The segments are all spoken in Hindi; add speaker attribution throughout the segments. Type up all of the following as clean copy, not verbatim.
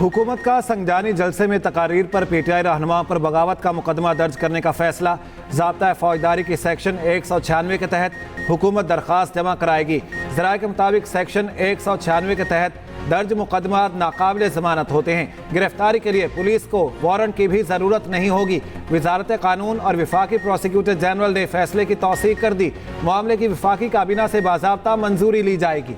Speaker 1: हुकूमत का संगजानी जलसे में तकारीर पर पीटीआई रहनुमाओं पर बगावत का मुकदमा दर्ज करने का फैसला। ज़ाब्ता फौजदारी की सेक्शन 196 के तहत हुकूमत दरख्वास्त जमा कराएगी। ज़राए के मुताबिक सेक्शन 196 के तहत दर्ज मुकदमा नाकाबिल ज़मानत होते हैं। गिरफ्तारी के लिए पुलिस को वारंट की भी ज़रूरत नहीं होगी। वजारत कानून और वफाकी प्रोसिक्यूटर जनरल ने फैसले की तौसीक कर दी। मामले की वफाकी काबीना से बाज़ाब्ता मंजूरी ली जाएगी।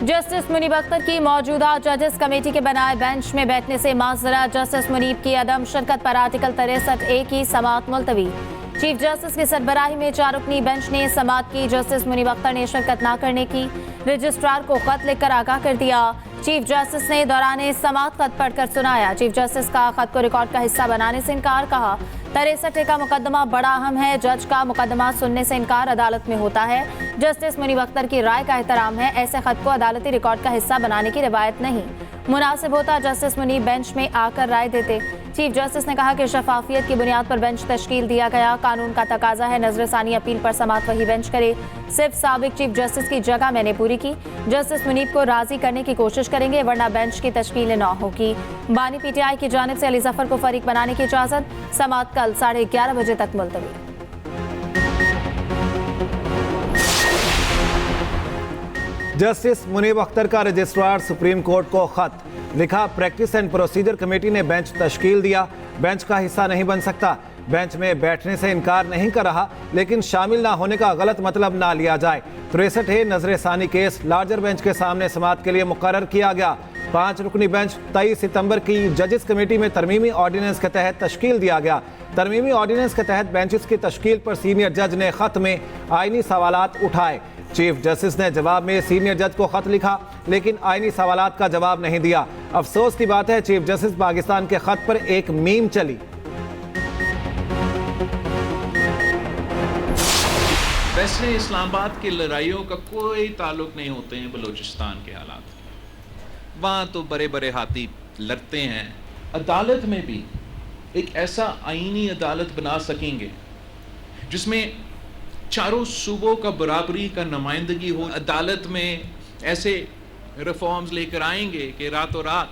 Speaker 2: जस्टिस मुनीब अख्तर की मौजूदा जजेस कमेटी के बनाए बेंच में बैठने से माजरा। जस्टिस मुनीब की अदम शिरकत पर आर्टिकल 63A की समाअत मुलतवी। चीफ जस्टिस की सरबराही में 4 रुकनी बेंच ने समाअत की। जस्टिस मुनीब अख्तर ने शिरकत न करने की रजिस्ट्रार को खत लिखकर आगाह कर दिया। चीफ जस्टिस ने दौरान समाअत खत पढ़कर सुनाया। चीफ जस्टिस का खत को रिकॉर्ड का हिस्सा बनाने से इनकार। कहा 63A का मुकदमा बड़ा अहम है। जज का मुकदमा सुनने से इनकार अदालत में होता है। जस्टिस मुनीब अख्तर की राय का एहतराम है। ऐसे खत को अदालती रिकॉर्ड का हिस्सा बनाने की रिवायत नहीं। मुनासिब होता जस्टिस मुनीब बेंच में आकर राय देते। चीफ जस्टिस ने कहा कि शफाफियत की बुनियाद पर बेंच तश्कील दिया गया। कानून का तकाजा है नजरसानी अपील पर समाअत वही बेंच करे। सिर्फ साबिक चीफ जस्टिस की जगह मैंने पूरी की। जस्टिस मुनीब को राजी करने की कोशिश करेंगे वरना बेंच की तश्कील न होगी। बानी पीटीआई की जानिब से अली जफर को फरीक बनाने की इजाजत। समाअत कल 11:30 बजे तक मुलतवी।
Speaker 1: जस्टिस मुनीब अख्तर का रजिस्ट्रार सुप्रीम कोर्ट को खत लिखा। प्रैक्टिस एंड प्रोसीजर कमेटी ने बेंच तश्कील दिया। बेंच का हिस्सा नहीं बन सकता। बेंच में बैठने से इनकार नहीं कर रहा, लेकिन शामिल ना होने का गलत मतलब ना लिया जाए। 63A नजरसानी केस लार्जर बेंच के सामने समाअत के लिए मुकर्रर किया गया। 5 रुकनी बेंच 23 सितंबर की जजेस कमेटी में तरमीमी ऑर्डिनेंस के तहत तश्कील दिया गया। तरमीमी ऑर्डिनेंस के तहत बेंचेस की तश्कील पर सीनियर जज ने खत में आईनी सवालात उठाए। चीफ जस्टिस ने जवाब में सीनियर जज को खत लिखा, लेकिन आईनी सवालात का जवाब नहीं दिया। अफसोस की बात है चीफ जस्टिस पाकिस्तान के खत पर एक मीम चली।
Speaker 3: वैसे इस्लामाबाद की लड़ाइयों का कोई ताल्लुक नहीं होते हैं बलूचिस्तान के हालात। वहाँ तो बड़े बड़े हाथी लड़ते हैं। अदालत में भी एक ऐसा आईनी अदालत बना सकेंगे जिसमें चारों सूबों का बराबरी का नुमाइंदगी हो। अदालत में ऐसे रिफॉर्म्स लेकर आएंगे कि रातों रात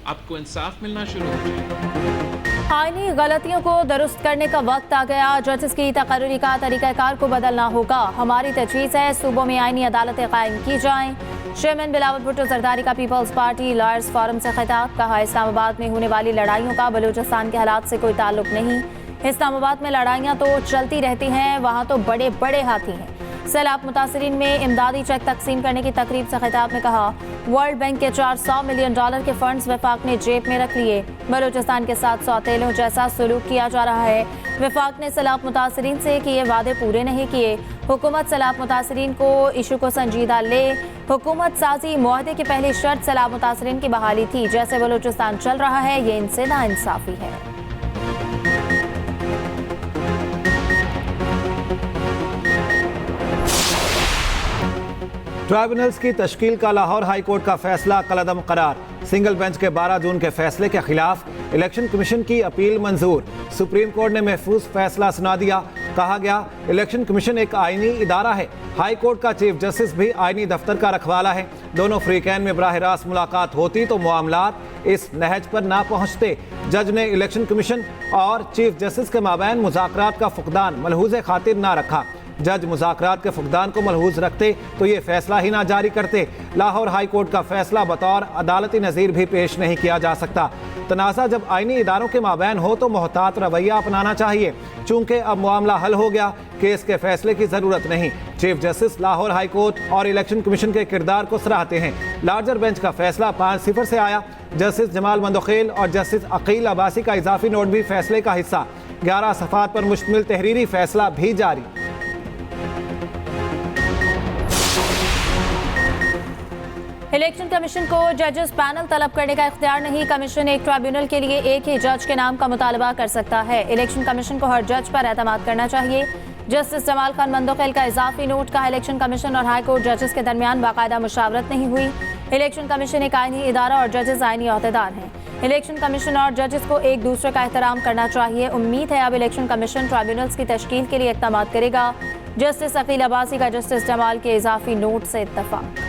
Speaker 3: आपको इंसाफ मिलना शुरू हो जाएगा।
Speaker 2: आईनी गलतियों को दुरुस्त करने का वक्त आ गया। जजेस की तकर्री का तरीक़ाकार को बदलना होगा। हमारी तजवीज़ है सूबों में आईनी अदालतें कायम की जाएं। चेयरमैन बिलावल भुट्टो जरदारी का पीपल्स पार्टी लॉयर्स फोरम से खिताब। कहा इस्लामाबाद में होने वाली लड़ाइयों का बलूचिस्तान के हालात से कोई ताल्लुक नहीं। इस्लामाबाद में लड़ाइयाँ तो चलती रहती हैं, वहाँ तो बड़े बड़े हाथी हैं। सैलाब मुतासरीन में इमदादी चेक तकसीम करने की तकरीब से खिताब में कहा वर्ल्ड बैंक के $400 मिलियन के फंड्स वफाक ने जेब में रख लिए। बलूचिस्तान के साथ सौतेलों जैसा सलूक किया जा रहा है। वफाक ने सैलाब मुतासरीन से किए वादे पूरे नहीं किए। हुकूमत सैलाब मुतासरीन को इशू को संजीदा ले। हुकूमत साजी मुआहदे की पहली शर्त सैलाब मुतासरीन की बहाली थी। जैसे बलूचिस्तान चल रहा है ये इनसे नाइंसाफी है।
Speaker 1: ट्राइब्यूनल्स की तश्कील का लाहौर हाई कोर्ट का फैसला कलअदम करार। सिंगल बेंच के 12 जून के फैसले के खिलाफ इलेक्शन कमीशन की अपील मंजूर। सुप्रीम कोर्ट ने महफूज फैसला सुना दिया। कहा गया इलेक्शन कमीशन एक आईनी इदारा है। हाई कोर्ट का चीफ जस्टिस भी आईनी दफ्तर का रखवाला है। दोनों फ्रीकैन में बराह रास्त मुलाकात होती तो मामलात इस नहज पर ना पहुंचते। जज ने इलेक्शन कमीशन और चीफ जस्टिस के माबैन मुज़ाकरात का फुकदान मलहूज़ खातिर ना रखा। जज मुज़ाकरात के फुकदान को मलहूज रखते तो ये फैसला ही ना जारी करते। लाहौर हाई कोर्ट का फैसला बतौर अदालती नज़ीर भी पेश नहीं किया जा सकता। तनाज़ा जब आईनी इदारों के माबैन हो तो मोहतात रवैया अपनाना चाहिए। चूंकि अब मामला हल हो गया, केस के फैसले की ज़रूरत नहीं। Chief justice Lahore high court और इलेक्शन कमीशन के किरदार को सराहते हैं। लार्जर बेंच का फैसला 5-0 से आया। जस्टिस जमाल मंदोखेल और जस्टिस अकील अब्बासी का इजाफी नोट भी फैसले का हिस्सा। 11 सफ़ात पर मुश्तमिल तहरीरी फैसला भी जारी।
Speaker 2: इलेक्शन कमीशन को जजेस पैनल तलब करने का इख्तियार नहीं। कमीशन एक ट्राइब्यूनल के लिए एक ही जज के नाम का मुतालबा कर सकता है। इलेक्शन कमीशन को हर जज पर एतमाद करना चाहिए। जस्टिस जमाल खान मंदोखेल का इजाफी नोट। कहा इलेक्शन कमीशन और हाई कोर्ट जजेस के दरमियान बाकायदा मुशावरत नहीं हुई। इलेक्शन कमीशन एक आईनी इदारा और जजेस आईनी अहदेदार हैं। इलेक्शन कमीशन और जजेस को एक दूसरे का एहतराम करना चाहिए। उम्मीद है अब इलेक्शन कमीशन ट्राइब्यूनल्स की तश्कील के लिए इक़दाम करेगा। जस्टिस अकील अब्बासी का जस्टिस जमाल के इजाफी नोट से इत्तफाक।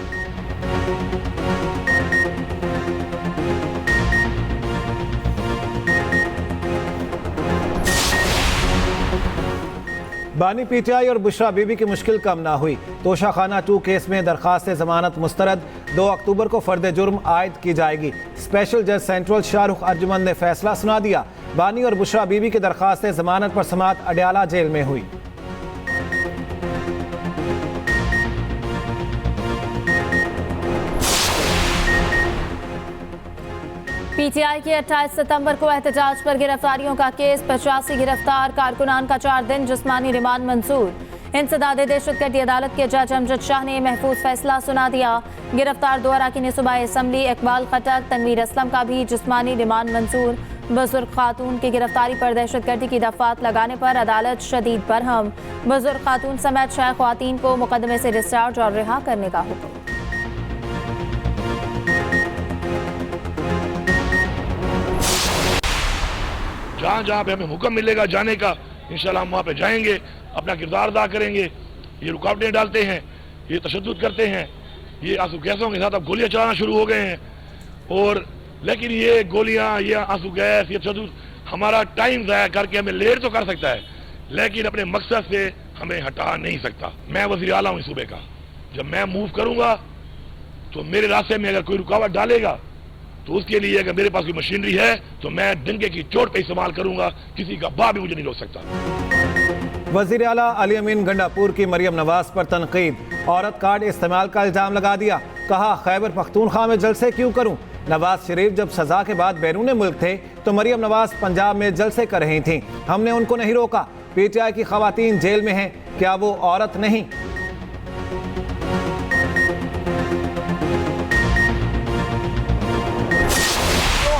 Speaker 1: बानी पीटीआई और बुशरा बीबी की मुश्किल कम ना हुई। तोशाखाना 2 केस में दरखास्त जमानत मुस्तरद, 2 अक्टूबर को फर्द जुर्म आयद की जाएगी। स्पेशल जज सेंट्रल शाहरुख अर्जुमन ने फैसला सुना दिया। बानी और बुशरा बीबी की दरखास्त जमानत पर समाअत अडयाला जेल में हुई।
Speaker 2: पीटीआई की 28 सितंबर को एहतजाज पर गिरफ्तारियों का केस, 85 गिरफ्तार कारकुनान का 4 दिन जिस्मानी रिमांड मंजूर। इंसदाद दहशतगर्दी अदालत के जज अमजद शाह ने महफूज फैसला सुना दिया। गिरफ्तार 2 अरकान सूबाई असम्बली इकबाल खटक, तनवीर असलम का भी जिस्मानी रिमांड मंजूर। बुजुर्ग खातून की गिरफ्तारी पर दहशतगर्दी की दफात लगाने पर अदालत शदीद बरहम। बुजुर्ग खातून समेत 6 खवातीन को मुकदमे से डिस्चार्ज और रिहा करने का हुक्म।
Speaker 4: जहाँ जहाँ पे हमें हुक्म मिलेगा जाने का, इंशाल्लाह हम वहाँ पे जाएंगे, अपना किरदार अदा करेंगे। ये रुकावटें डालते हैं, ये तशद्दुद करते हैं, ये आंसू गैसों के साथ अब गोलियां चलाना शुरू हो गए हैं। और लेकिन ये गोलियां, ये आंसू गैस, ये तशद्दुद हमारा टाइम ज़ाया करके हमें लेट तो कर सकता है, लेकिन अपने मकसद से हमें हटा नहीं सकता। मैं वज़ीर आला हूँ इस सूबे का। जब मैं मूव करूँगा तो मेरे रास्ते में अगर कोई रुकावट डालेगा तो उसके लिए अगर मेरे पास कोई मशीनरी है तो मैं डंके की चोट पे इस्तेमाल करूंगा, किसी का बाप भी मुझे नहीं रोक सकता।
Speaker 1: वज़ीर आला अली अमीन गंडापुर की मरियम नवाज पर तनकीद, औरत कार्ड इस्तेमाल का इल्जाम लगा दिया। कहा खैबर पख्तूनख्वा में जलसे क्यों करूं। नवाज शरीफ जब सजा के बाद बैरून मुल्क थे तो मरियम नवाज पंजाब में जलसे कर रही थीं, हमने उनको नहीं रोका। पीटीआई की खवातीन जेल में हैं, क्या वो औरत नहीं?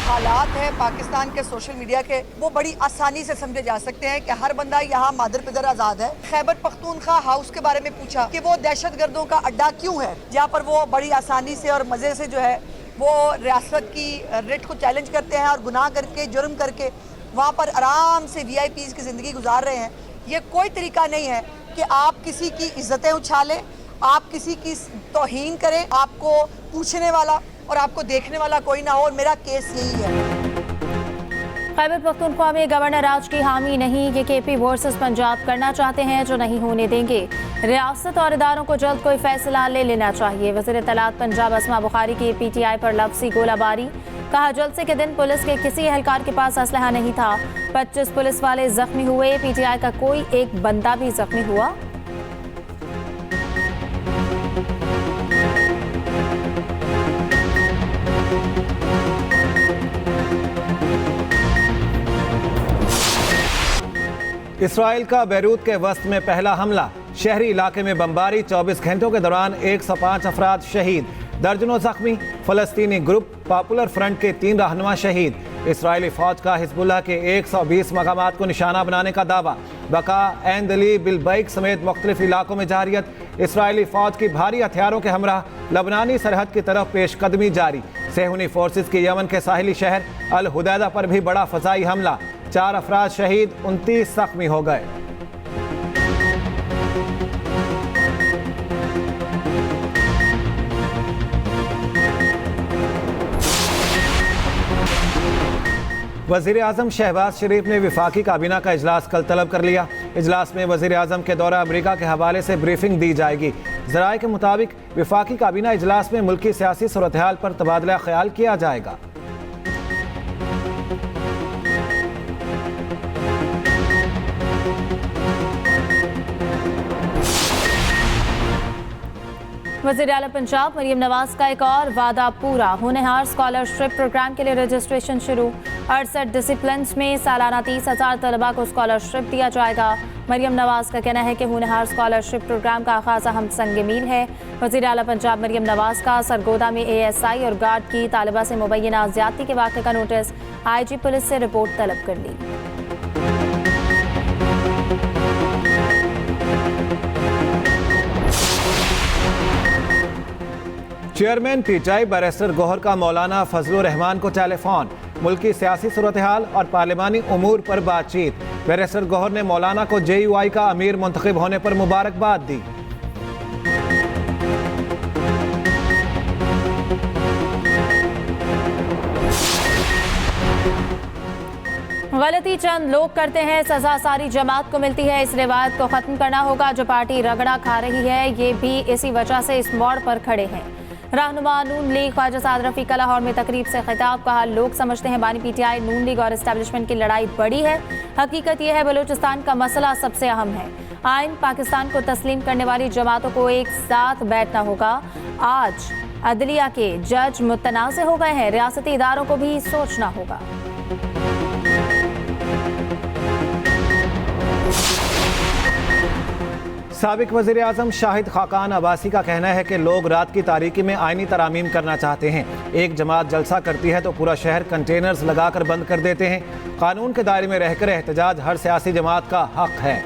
Speaker 5: हालात है पाकिस्तान के सोशल मीडिया के, वो बड़ी आसानी से समझे जा सकते हैं कि हर बंदा यहाँ मादर पिदर आजाद है। खैबर पख्तूनख्वा हाउस के बारे में पूछा कि वो दहशतगर्दों का अड्डा क्यों है, जहाँ पर वो बड़ी आसानी से और मजे से जो है वो रियासत की रिट को चैलेंज करते हैं और गुनाह करके, जुर्म करके वहाँ पर आराम से VIPs की जिंदगी गुजार रहे हैं। ये कोई तरीका नहीं है कि आप किसी की इज्जतें उछालें, आप किसी की तौहीन करें, आपको पूछने वाला और आपको देखने वाला कोई ना हो। और मेरा केस यही है।
Speaker 2: खैबर पख्तूनख्वा में गवर्नर राज की हामी नहीं, ये KP वर्सेस पंजाब करना चाहते हैं जो नहीं होने देंगे। रियासत और इदारों को जल्द कोई फैसला ले लेना चाहिए। वज़ीर इत्तलात पंजाब अस्मा बुखारी की PTI पर लफ्ज़ी गोलाबारी, कहा जलसे के दिन पुलिस के किसी एहलकार के पास असलहा नहीं था। 25 पुलिस वाले जख्मी हुए, PTI का कोई एक बंदा भी जख्मी हुआ।
Speaker 1: इसराइल का बैरूत के वस्त में पहला हमला, शहरी इलाके में बमबारी, 24 घंटों के दौरान 105 अफराद शहीद, दर्जनों जख्मी। फलस्तीनी ग्रुप पॉपुलर फ्रंट के 3 रहनुमा शहीद। इसराइली फौज का हिजबुल्लाह के 120 मकामात को निशाना बनाने का दावा। बका, ऐन दली, बिलबैक समेत मुख्तलिफ इलाकों में जारियत। इसराइली फौज की भारी हथियारों के हमराह लबनानी सरहद की तरफ पेशकदमी जारी। सेहूनी फोर्सेस के यमन के साहिली शहर अल हुदैदा पर भी बड़ा फ़ज़ाई हमला, 4 अफराद शहीद, 29 जख्मी हो गए। वज़ीर आज़म शहबाज शरीफ ने वफाकी काबीना का इजलास कल तलब कर लिया। इजलास में वज़ीर आज़म के दौरा अमरीका के हवाले से ब्रीफिंग दी जाएगी। ज़राए के मुताबिक वफाकी काबीना इजलास में मुल्की सियासी सूरत हाल पर तबादला ख्याल किया जाएगा।
Speaker 2: वज़ीर आला पंजाब मरियम नवाज का एक और वादा पूरा, होनहार स्कॉलरशिप प्रोग्राम के लिए रजिस्ट्रेशन शुरू। 68 डिसिप्लिन्स में सालाना 30,000 तलबा को स्कॉलरशिप दिया जाएगा। मरियम नवाज का कहना है कि होनहार स्कॉलरशिप प्रोग्राम का आगाज़ हम संग मील है। वज़ीर आला पंजाब मरियम नवाज का सरगोदा में ASI और गार्ड की तालिबा से मुबैना ज़्यादती के वाक़े का नोटिस, IG पुलिस से रिपोर्ट तलब कर ली।
Speaker 1: चेयरमैन पीटीआई बैरिस्टर गौहर का मौलाना फजलुर रहमान को टेलीफोन, मुल्की सियासी सूरत हाल और पार्लिमानी उमूर पर बातचीत। बैरिस्टर गौहर ने मौलाना को JUI का अमीर मुंतखब होने पर मुबारकबाद दी।
Speaker 2: गलती चंद लोग करते हैं, सजा सारी जमात को मिलती है। इस रिवायत को खत्म करना होगा। जो पार्टी रगड़ा खा रही है, ये भी इसी वजह से इस मोड़ पर खड़े हैं। रहनुमा नून लीग ख्वाजा साद रफी का लाहौर में तकरीब से खिताब, कहा लोग समझते हैं बानी PTI नून लीग और एस्टेब्लिशमेंट की लड़ाई बड़ी है। हकीकत यह है बलूचिस्तान का मसला सबसे अहम है। आइन पाकिस्तान को तस्लीम करने वाली जमातों को एक साथ बैठना होगा। आज अदलिया के जज मुतनाज़ हो गए हैं, रियासती इदारों को भी सोचना होगा।
Speaker 1: साबिक वज़ीर आज़म शाहिद खाकान अब्बासी का कहना है कि लोग रात की तारीकी में आइनी तरामीम करना चाहते हैं। एक जमात जलसा करती है तो पूरा शहर कंटेनर्स लगाकर बंद कर देते हैं। कानून के दायरे में रहकर एहतजाज हर सियासी जमात का हक है।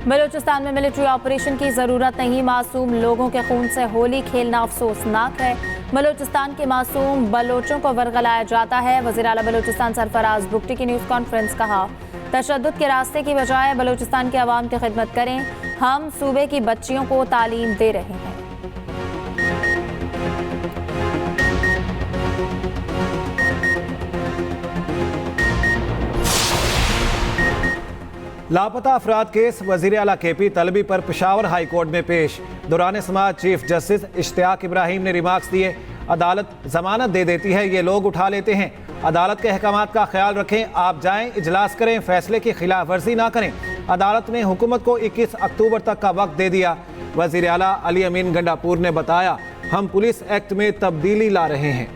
Speaker 2: बलूचिस्तान में मिलिट्री ऑपरेशन की जरूरत नहीं, मासूम लोगों के खून से होली खेलना अफसोसनाक है। बलूचिस्तान के मासूम बलोचों को वर्गलाया जाता है। वज़ीर आला बलूचिस्तान सरफराज बुगटी की न्यूज़ कॉन्फ्रेंस, कहा तशद्दुद के रास्ते की बजाय बलूचिस्तान के अवाम की खिदमत करें। हम सूबे की बच्चियों को तालीम दे रहे हैं।
Speaker 1: लापता अफराद केस वज़ीर आला KP तलबी पर पेशावर हाई कोर्ट में पेश। दौरान समाअत चीफ जस्टिस इश्तियाक इब्राहिम ने रिमार्क्स दिए, अदालत जमानत दे देती है, ये लोग उठा लेते हैं। अदालत के अहकामात का ख्याल रखें, आप जाएं, इजलास करें, फैसले की खिलाफ वर्जी ना करें। अदालत ने हुकूमत को 21 अक्टूबर तक का वक्त दे दिया। वज़ीर आला अली अमीन गंडापुर ने बताया, हम पुलिस एक्ट में तब्दीली ला रहे हैं।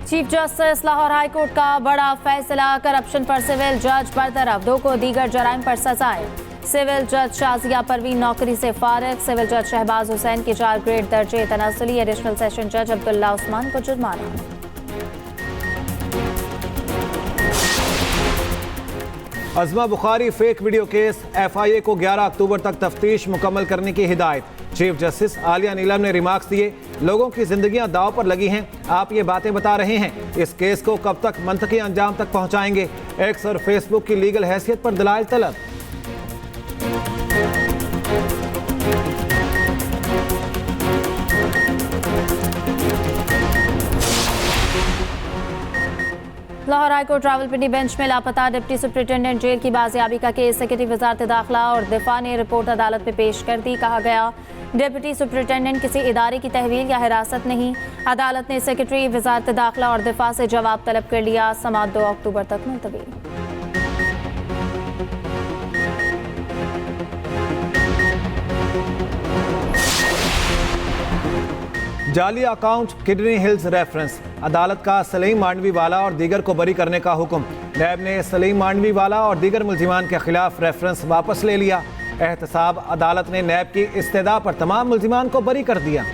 Speaker 2: Chief justice Lahore high court का बड़ा फैसला, करप्शन पर सिविल जज बरतरफ, 2 को दीगर जराइम पर सजाएं। सिविल जज शाजिया परवीन नौकरी से फारिग। सिविल जज शहबाज हुसैन की 4 ग्रेड दर्जे तनाजुली। एडिशनल सेशन जज अब्दुल्ला उस्मान को जुर्माना।
Speaker 1: Azma Bukhari fake video case, FIA को 11 अक्टूबर तक तफ्तीश मुकम्मल करने की हिदायत। चीफ जस्टिस आलिया नीलम ने रिमार्क्स दिए, लोगों की जिंदगियां दाव पर लगी हैं, आप ये बातें बता रहे हैं, इस केस को कब तक मंतकी अंजाम तक पहुंचाएंगे। एक्स और फेसबुक की लीगल हैसियत पर दलाइल तलब।
Speaker 2: लाहौर हाईकोर्ट रावलपिंडी बेंच में लापता डिप्टी सुप्रिंटेंडेंट जेल की बाजियाबी का केस सेक्रेटरी वजारत दाखिला और दिफा ने रिपोर्ट अदालत में पेश कर दी। कहा गया, डिप्टी सुप्रिंटेंडेंट किसी इदारे की तहवील या हिरासत नहीं। अदालत ने सेक्रेटरी वजारत दाखिला और दिफा से जवाब तलब कर लिया। समाअत 2 अक्टूबर तक मुलतवी।
Speaker 1: जाली अकाउंट किडनी हिल्स रेफरेंस, अदालत का सलीम मांडवी वाला और दीगर को बरी करने का हुक्म। नैब ने सलीम मांडवी वाला और दीगर मुल्जिमान के खिलाफ रेफरेंस वापस ले लिया। एहतसाब, अदालत ने नैब की इस्तेदा पर तमाम मुल्जिमान को बरी कर दिया।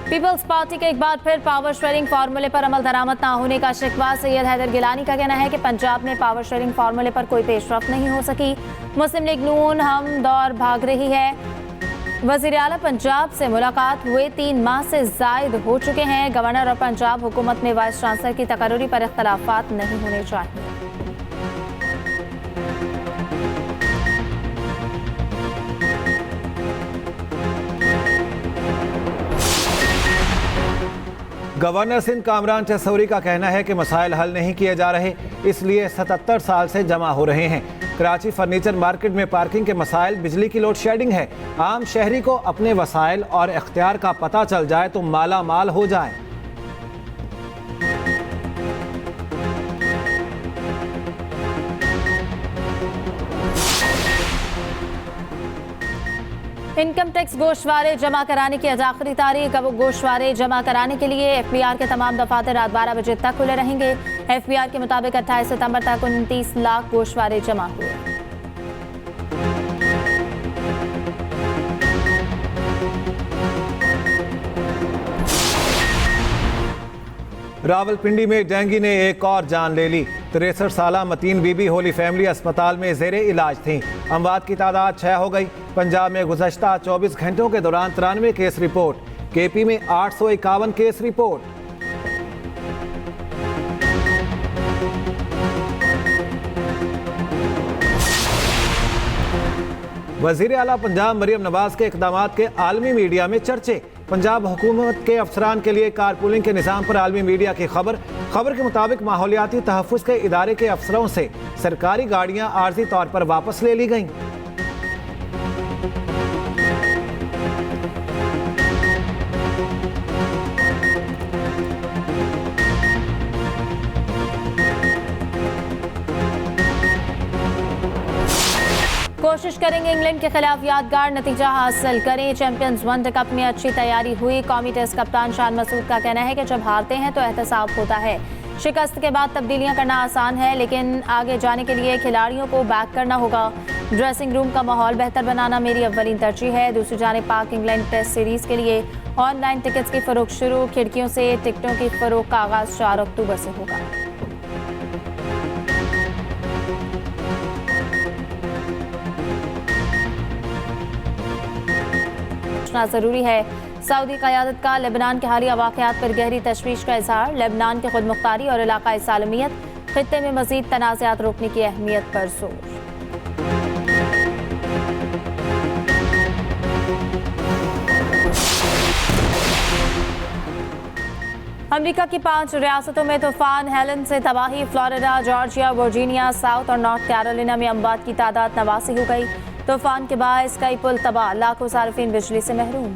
Speaker 2: पीपल्स पार्टी के एक बार फिर पावर शेयरिंग फार्मूले पर अमल दरामद ना होने का शिकवा। सैयद हैदर गिलानी का कहना है कि पंजाब में पावर शेयरिंग फार्मूले पर कोई पेशरफ नहीं हो सकी। मुस्लिम लीग नून हम दौर भाग रही है। वज़ीर आला पंजाब से मुलाकात हुए 3 माह से जायद हो चुके हैं। गवर्नर और पंजाब हुकूमत में वाइस चांसलर की तकर्री पर इख्तलाफात नहीं होने चाहिए।
Speaker 1: गवर्नर सिंध कामरान चसौरी का कहना है कि मसाइल हल नहीं किए जा रहे, इसलिए 77 साल से जमा हो रहे हैं। कराची फर्नीचर मार्केट में पार्किंग के मसाइल, बिजली की लोड शेडिंग है। आम शहरी को अपने वसाइल और इख्तियार का पता चल जाए तो माला माल हो जाए।
Speaker 2: इनकम टैक्स गोशवारे जमा कराने की आज आखिरी तारीख। अब गोशवारे जमा कराने के लिए FBR के तमाम दफातर रात 12 बजे तक खुले रहेंगे। FBR के मुताबिक 28 सितंबर तक 29 लाख गोशवारे जमा हुए।
Speaker 1: रावलपिंडी में डेंगू ने एक और जान ले ली। 63 साल मतीन बीबी होली फैमिली अस्पताल में जेरे इलाज थी। अमवात की तादाद 6 हो गई। पंजाब में गुज़श्ता 24 घंटों के दौरान 93 केस रिपोर्ट। KP में 851 केस रिपोर्ट। वज़ीर आला पंजाब मरियम नवाज के इक़दामात के आलमी मीडिया में चर्चे। पंजाब हुकूमत के अफसरान के लिए कारपूलिंग के निज़ाम पर आलमी मीडिया की खबर के मुताबिक माहौलियाती तहफ़्फ़ुज़ के इदारे के अफसरों से सरकारी गाड़ियाँ आर्जी तौर पर वापस ले ली गईं।
Speaker 2: कोशिश करेंगे इंग्लैंड के खिलाफ यादगार नतीजा हासिल करें। चैंपियंस वर्ल्ड कप में अच्छी तैयारी हुई। कौमी टेस्ट कप्तान शान मसूद का कहना है कि जब हारते हैं तो एहतसाब होता है। शिकस्त के बाद तब्दीलियां करना आसान है, लेकिन आगे जाने के लिए खिलाड़ियों को बैक करना होगा। ड्रेसिंग रूम का माहौल बेहतर बनाना मेरी अव्वलीन तरजीह है। दूसरी जानिब पाक इंग्लैंड टेस्ट सीरीज के लिए ऑनलाइन टिकट्स की फरोख्त शुरू। खिड़कियों से टिकटों की फरोख्त का आगाज 4 अक्टूबर से होगा। जरूरी है। सऊदी क़यादत का लेबनान के हालिया वाक़यात पर गहरी तशवीश का इजहार। लेबनान की खुद मुख्तारी और इलाक़ाई सालमियत, खित्ते में मज़ीद तनाज़ात रोकने की अहमियत पर जोर। अमेरिका की 5 रियासतों में तूफान हेलन से तबाही। फ्लोरिडा, जॉर्जिया, वर्जीनिया, साउथ और नॉर्थ कैरोलिना में अमवात की तादाद 89 हो गई। तूफान के बायस कई पुल तबाह, लाखों सार्फिन बिजली से महरूम।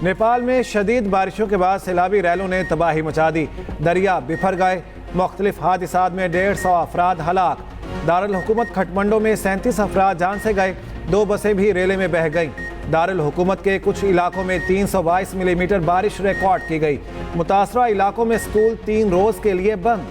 Speaker 1: नेपाल में शदीद बारिशों के बाद सैलाबी रैलों ने तबाही मचा दी। दरिया बिफर गए। मुख्तलिफ हादिसात में 150 अफराद हलाक। दारुल हुकूमत खटमंडो में 37 अफराद जान से गए। 2 बसें भी रेले में बह गईं। दारुल हुकूमत के कुछ इलाकों में 322 मिलीमीटर बारिश रिकॉर्ड की गई। मुतासरा इलाकों में स्कूल 3 रोज के लिए बंद।